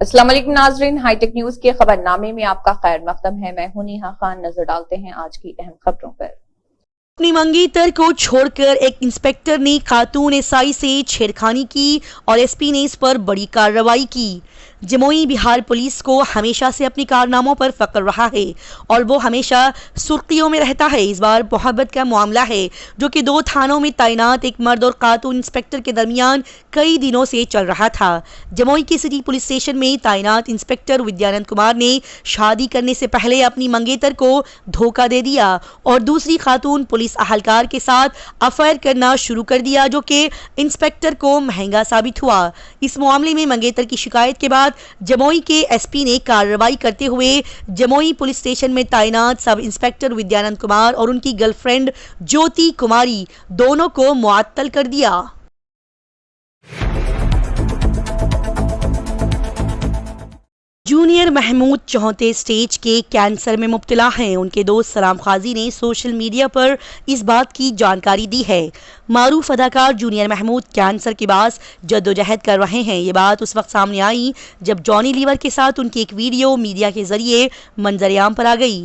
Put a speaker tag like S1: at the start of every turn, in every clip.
S1: अस्सलाम वालेकुम नाजरीन, हाईटेक न्यूज के खबरनामे में आपका खैर मकदम है। मैं हूं नेहा खान। नजर डालते हैं आज की अहम खबरों पर।
S2: अपनी मंगेतर को छोड़कर एक इंस्पेक्टर ने खातून एसआई से छेड़खानी की और एसपी ने इस पर बड़ी कार्रवाई की। जमुई बिहार पुलिस को हमेशा से अपने कारनामों पर फख्र रहा है और वो हमेशा सुर्खियों में रहता है। इस बार मोहब्बत का मामला है जो कि 2 थानों में तैनात एक मर्द और खातून इंस्पेक्टर के दरमियान कई दिनों से चल रहा था। जमुई के सिटी पुलिस स्टेशन में तैनात इंस्पेक्टर विद्यानंद कुमार ने शादी करने से पहले अपनी मंगेतर को धोखा दे दिया और दूसरी खातून पुलिस अहलकार के साथ अफेयर करना शुरू कर दिया, जो कि इंस्पेक्टर को महंगा साबित हुआ। इस मामले में मंगेतर की शिकायत के बाद जमुई के एसपी ने कार्रवाई करते हुए जमुई पुलिस स्टेशन में तैनात सब इंस्पेक्टर विद्यानंद कुमार और उनकी गर्लफ्रेंड ज्योति कुमारी दोनों को मुअत्तल कर दिया। जूनियर महमूद 4थे स्टेज के कैंसर में मुब्तला हैं। उनके दोस्त सलाम खाजी ने सोशल मीडिया पर इस बात की जानकारी दी है। मारूफ अदाकार जूनियर महमूद कैंसर के बाद जद्दोजहद कर रहे हैं। ये बात उस वक्त सामने आई जब जॉनी लीवर के साथ उनकी एक वीडियो मीडिया के जरिए मंजरेआम पर आ गई।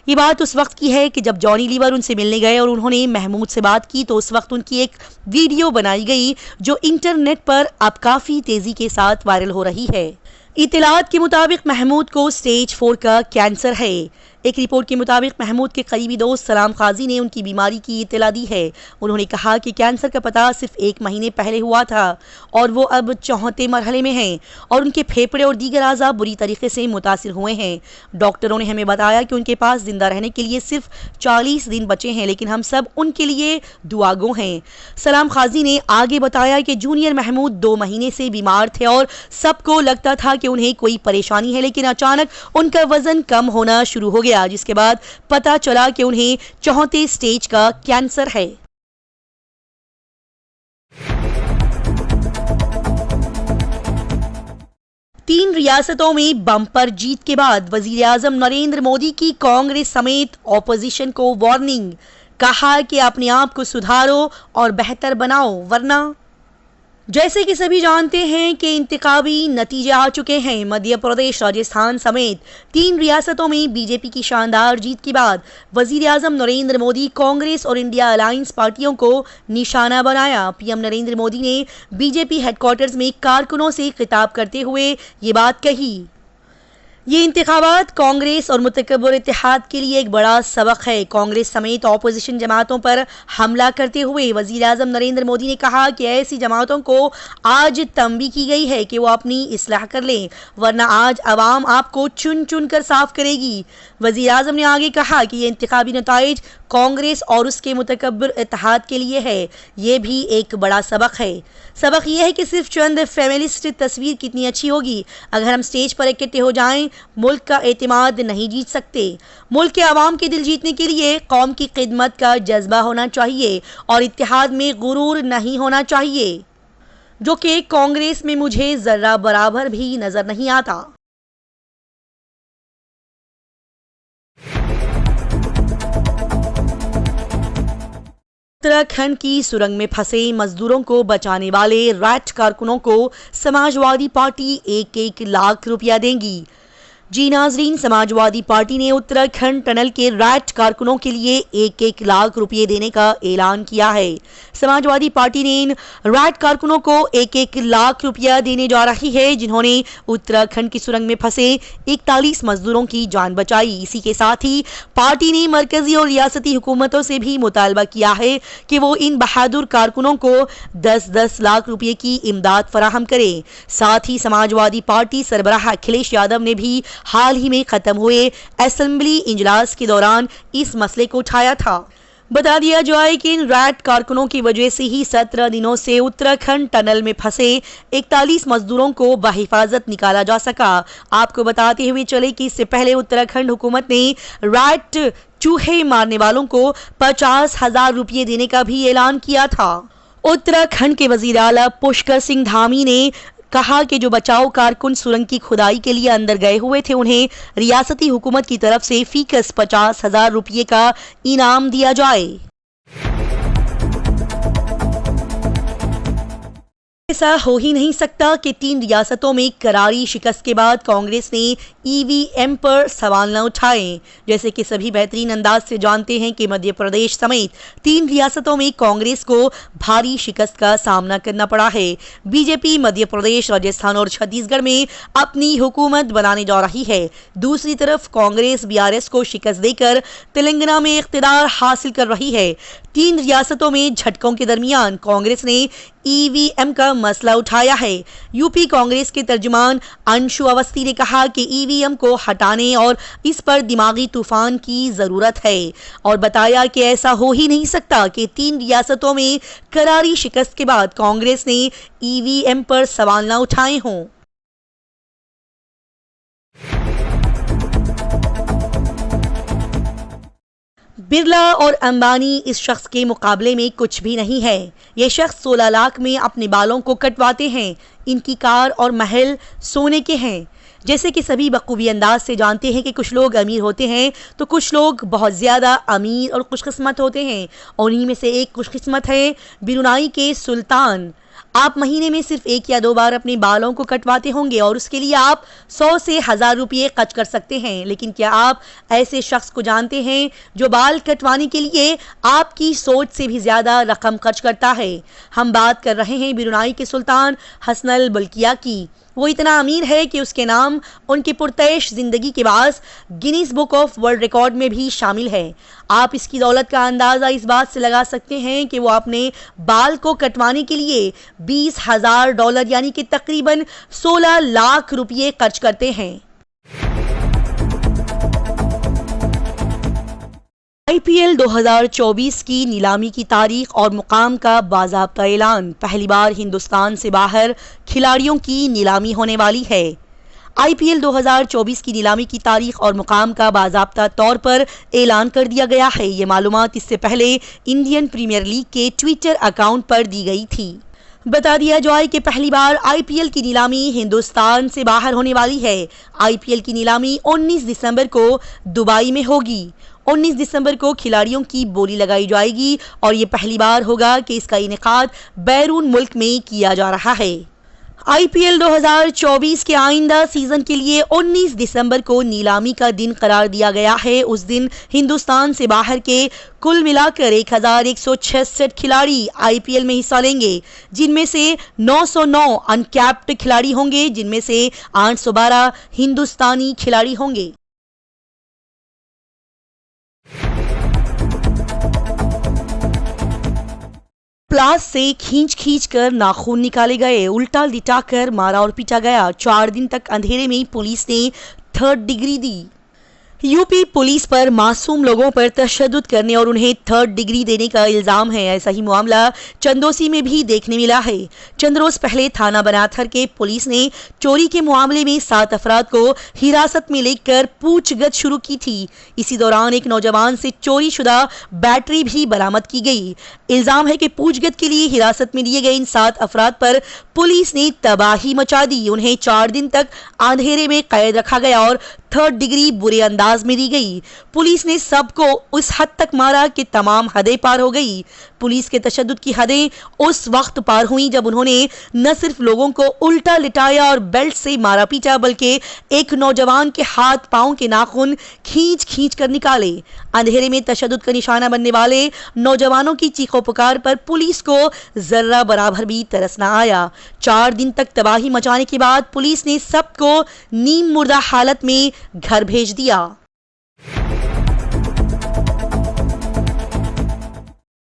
S2: ये बात उस वक्त की है कि जब जॉनी लीवर उनसे मिलने गए और उन्होंने महमूद से बात की तो उस वक्त उनकी एक वीडियो बनाई गई जो इंटरनेट पर अब काफ़ी तेज़ी के साथ वायरल हो रही है। इत्तलात के मुताबिक महमूद को स्टेज 4 का कैंसर है। एक रिपोर्ट के मुताबिक महमूद के करीबी दोस्त सलाम खाजी ने उनकी बीमारी की इत्तला दी है। उन्होंने कहा कि कैंसर का पता सिर्फ 1 महीने पहले हुआ था और वो अब 4थे मरहले में हैं और उनके फेफड़े और दीगर आज़ा बुरी तरीके से मुतासिर हुए हैं। डॉक्टरों ने हमें बताया कि उनके पास जिंदा रहने के लिए सिर्फ 40 दिन बचे हैं, लेकिन हम सब उनके लिए दुआगो हैं। सलाम खाजी ने आगे बताया कि जूनियर महमूद 2 महीने से बीमार थे और सबको लगता था कि उन्हें कोई परेशानी है, लेकिन अचानक उनका वजन कम होना शुरू हो गया, जिसके बाद पता चला कि उन्हें 4थे स्टेज का कैंसर है। तीन रियासतों में बम्पर जीत के बाद वजीर आजम नरेंद्र मोदी की कांग्रेस समेत ऑपोजिशन को वार्निंग। कहा कि अपने आप को सुधारो और बेहतर बनाओ, वरना जैसे कि सभी जानते हैं कि इंतखाबी नतीजे आ चुके हैं। मध्य प्रदेश, राजस्थान समेत 3 रियासतों में बीजेपी की शानदार जीत के बाद वजीर आजम नरेंद्र मोदी कांग्रेस और इंडिया अलायंस पार्टियों को निशाना बनाया। पीएम नरेंद्र मोदी ने बीजेपी हेडक्वार्टर्स में कारकुनों से खिताब करते हुए ये बात कही। ये इंतखाबात कांग्रेस और मुतकब्बर इत्तेहाद के लिए एक बड़ा सबक है। कांग्रेस समेत ऑपोजिशन जमातों पर हमला करते हुए वजीर आजम नरेंद्र मोदी ने कहा कि ऐसी जमातों को आज तंबी की गई है कि वो अपनी इस्लाह कर लें, वरना आज अवाम आपको चुन चुन कर साफ करेगी। वजीर आजम ने आगे कहा कि ये इंतखाबी नताइज कांग्रेस और उसके मुतकब्बर इत्तेहाद के लिए है। ये भी एक बड़ा सबक है। सबक यह है कि सिर्फ चंद फेमिनिस्ट तस्वीर कितनी अच्छी होगी, अगर हम स्टेज पर इकट्ठे हो जाएं मुल्क का एतमाद नहीं जीत सकते। मुल्क के आवाम के दिल जीतने के लिए कौम की खिदमत का जज्बा होना चाहिए और इत्तेहाद में गुरूर नहीं होना चाहिए, जो कि कांग्रेस में मुझे जर्रा बराबर भी नजर नहीं आता। उत्तराखंड की सुरंग में फंसे मजदूरों को बचाने वाले रैट कारकुनों को समाजवादी पार्टी 1-1 लाख रुपया देंगी। जी नाजरीन, समाजवादी पार्टी ने उत्तराखंड टनल के रैट कारकुनों के लिए 1-1 लाख रुपये देने का ऐलान किया है। समाजवादी पार्टी ने इन रैट कारकुनों को 1-1 लाख रुपया देने जा रही है, जिन्होंने उत्तराखंड की सुरंग में फंसे 41 मजदूरों की जान बचाई। इसी के साथ ही पार्टी ने मरकजी और रियासती हुकूमतों से भी मुतालबा किया है कि वो इन बहादुर कारकुनों को 10-10 लाख रुपये की इमदाद फराहम करें। साथ ही समाजवादी पार्टी सरबराह अखिलेश यादव ने भी हाल ही में खत्म हुए असेंबली इजलास के दौरान इस मसले को उठाया था। बता दिया जाए कि इन रैट कारकुनों की वजह से ही 17 दिनों से उत्तराखंड टनल में फंसे 41 मजदूरों को बहिफाजत निकाला जा सका। आपको बताते हुए चले कि इससे पहले उत्तराखंड हुकूमत ने रैट चूहे मारने वालों को 50,000 रुपये देने का भी ऐलान किया था। उत्तराखंड के वजीर आला पुष्कर सिंह धामी ने कहा कि जो बचाव कारकुन सुरंग की खुदाई के लिए अंदर गए हुए थे, उन्हें रियासती हुकूमत की तरफ से फीकस 50,000 रुपये का इनाम दिया जाए। ऐसा हो ही नहीं सकता कि 3 रियासतों में करारी शिकस्त के बाद कांग्रेस ने ईवीएम पर सवाल न उठाए। जैसे कि सभी बेहतरीन अंदाज से जानते हैं कि मध्य प्रदेश समेत 3 रियासतों में कांग्रेस को भारी शिकस्त का सामना करना पड़ा है। बीजेपी मध्य प्रदेश, राजस्थान और छत्तीसगढ़ में अपनी हुकूमत बनाने जा रही है। दूसरी तरफ कांग्रेस बीआरएस को शिकस्त देकर तेलंगाना में इख्तिदार हासिल कर रही है। 3 रियासतों में झटकों के दरमियान कांग्रेस ने ईवीएम का मसला उठाया है। यूपी कांग्रेस के तर्जुमान अंशु अवस्थी ने कहा कि ईवीएम को हटाने और इस पर दिमागी तूफान की जरूरत है और बताया कि ऐसा हो ही नहीं सकता कि 3 रियासतों में करारी शिकस्त के बाद कांग्रेस ने ईवीएम पर सवाल न उठाए हों। बिरला और अंबानी इस शख्स के मुकाबले में कुछ भी नहीं है। ये शख्स 16 लाख में अपने बालों को कटवाते हैं। इनकी कार और महल सोने के हैं। जैसे कि सभी बखूबी अंदाज से जानते हैं कि कुछ लोग अमीर होते हैं तो कुछ लोग बहुत ज़्यादा अमीर और खुशकिस्मत होते हैं, और इन्हीं में से एक खुशकिस्मत है ब्रुनाई के सुल्तान। आप महीने में सिर्फ 1 या 2 बार अपने बालों को कटवाते होंगे और उसके लिए आप 100 से 1000 रुपये खर्च कर सकते हैं। लेकिन क्या आप ऐसे शख्स को जानते हैं जो बाल कटवाने के लिए आपकी सोच से भी ज़्यादा रकम खर्च करता है? हम बात कर रहे हैं ब्रुनाई के सुल्तान हसनल बल्किया की। वो इतना अमीर है कि उसके नाम उनकी पुरतैश जिंदगी के बाद Guinness book of world record में भी शामिल है। आप इसकी दौलत का अंदाज़ा इस बात से लगा सकते हैं कि वो अपने बाल को कटवाने के लिए $20,000 यानी कि तकरीबन 16 लाख रुपये खर्च करते हैं। आईपीएल 2024 की नीलामी की तारीख और मुकाम का बाज़ाब्ता ऐलान। पहली बार हिंदुस्तान से बाहर खिलाड़ियों की नीलामी होने वाली है। आईपीएल 2024 की नीलामी की तारीख और मुकाम का बाज़ाब्ता तौर पर ऐलान कर दिया गया है। ये मालूमात इससे पहले इंडियन प्रीमियर लीग के ट्विटर अकाउंट पर दी गई थी। बता दिया जाए कि पहली बार आईपीएल की नीलामी हिंदुस्तान से बाहर होने वाली है। आईपीएल की नीलामी 19 दिसंबर को दुबई में होगी। 19 दिसंबर को खिलाड़ियों की बोली लगाई जाएगी और ये पहली बार होगा कि इसका इनेकाद बैरून मुल्क में किया जा रहा है। आईपीएल 2024 के आइंदा सीजन के लिए 19 दिसंबर को नीलामी का दिन करार दिया गया है। उस दिन हिंदुस्तान से बाहर के कुल मिलाकर 1166 खिलाड़ी आईपीएल में हिस्सा लेंगे, जिनमें से 909 अनकैप्ड खिलाड़ी होंगे, जिनमें से 812 हिंदुस्तानी खिलाड़ी होंगे। प्लास से खींच कर नाखून निकाले गए, उल्टा लिटाकर मारा और पीटा गया। 4 दिन तक अंधेरे में पुलिस ने 3rd डिग्री दी। यूपी पुलिस पर मासूम लोगों पर तशद्दुद करने और उन्हें 3rd डिग्री देने का इल्जाम है। ऐसा ही मामला चंदोसी में भी देखने मिला है। चंद रोज पहले थाना बनाथर के पुलिस ने चोरी के मामले में 7 अफराद को हिरासत में लेकर पूछगछ शुरू की थी। इसी दौरान एक नौजवान से चोरी शुदा बैटरी भी बरामद की गई। इल्जाम है कि पूछगछ के लिए हिरासत में लिए गए इन 7 अफराद पर पुलिस ने तबाही मचा दी। उन्हें 4 दिन तक अंधेरे में कैद रखा गया और 3rd डिग्री बुरे अंदाज में दी गई। पुलिस ने सबको उस हद तक मारा कि तमाम हदें पार हो गई। पुलिस के तशद्दुद की हदें उस वक्त पार हुई जब उन्होंने न सिर्फ लोगों को उल्टा लिटाया और बेल्ट से मारा पीटा, बल्कि एक नौजवान के हाथ पांव के नाखून खींच कर निकाले। अंधेरे में तशद्दुद का निशाना बनने वाले नौजवानों की चीखों पुकार पर पुलिस को जर्रा बराबर भी तरस न आया। 4 दिन तक तबाही मचाने के बाद पुलिस ने सबको नीम मुर्दा हालत में घर भेज दिया।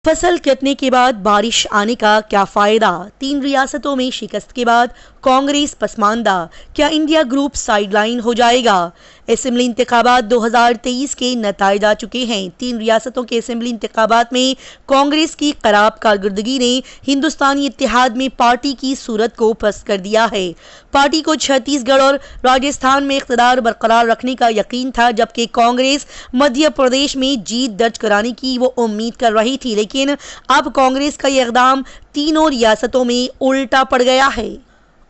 S2: फसल कटने के बाद बारिश आने का क्या फायदा? 3 रियासतों में शिकस्त के बाद कांग्रेस पसमानदा। क्या इंडिया ग्रुप साइडलाइन हो जाएगा? असेंबली इंतखाबात 2023 के नताइज आ चुके हैं। 3 रियासतों के असेंबली इंतखाबात में कांग्रेस की खराब कारकर्दगी ने हिंदुस्तानी इत्तेहाद में पार्टी की सूरत को पस्त कर दिया है। पार्टी को छत्तीसगढ़ और राजस्थान में इख्तिदार बरकरार रखने का यकीन था, जबकि कांग्रेस मध्य प्रदेश में जीत दर्ज कराने की वो उम्मीद कर रही थी। लेकिन अब कांग्रेस का यह इक़दाम तीनों रियासतों में उल्टा पड़ गया है।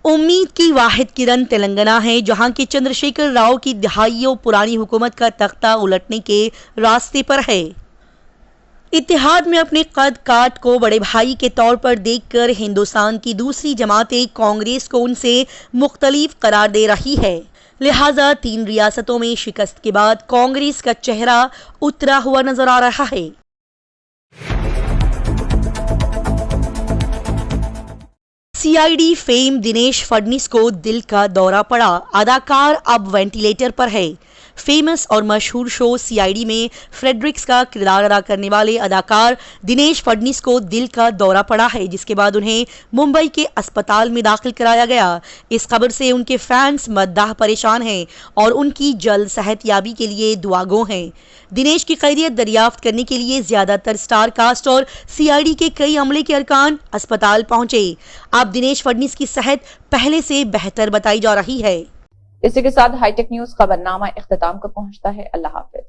S2: उम्मीद की वाहिद किरण तेलंगाना है, जहां के चंद्रशेखर राव की दहाइयों पुरानी हुकूमत का तख्ता उलटने के रास्ते पर है। इत्तेहाद में अपने कद काट को बड़े भाई के तौर पर देखकर हिंदुस्तान की दूसरी जमातें कांग्रेस को उनसे मुख्तलिफ करार दे रही है। लिहाजा 3 रियासतों में शिकस्त के बाद कांग्रेस का चेहरा उतरा हुआ नजर आ रहा है। सीआईडी फेम दिनेश फडणवीस को दिल का दौरा पड़ा। अदाकार अब वेंटिलेटर पर है। फेमस और मशहूर शो सीआईडी में फ्रेडरिक्स का किरदार अदा करने वाले अदाकार दिनेश फडणवीस को दिल का दौरा पड़ा है, जिसके बाद उन्हें मुंबई के अस्पताल में दाखिल कराया गया। इस खबर से उनके फैंस मद्दाह परेशान हैं और उनकी जल्द सेहतयाबी के लिए दुआगो हैं। दिनेश की खैरियत दरियाफ्त करने के लिए ज्यादातर स्टार कास्ट और सीआईडी के कई अमले के अरकान अस्पताल पहुंचे। अब दिनेश फडणवीस की सेहत पहले से बेहतर बताई जा रही है।
S1: इसी के साथ हाईटेक न्यूज खबरनामा इख्तिताम को पहुंचता है। अल्लाह हाफिज।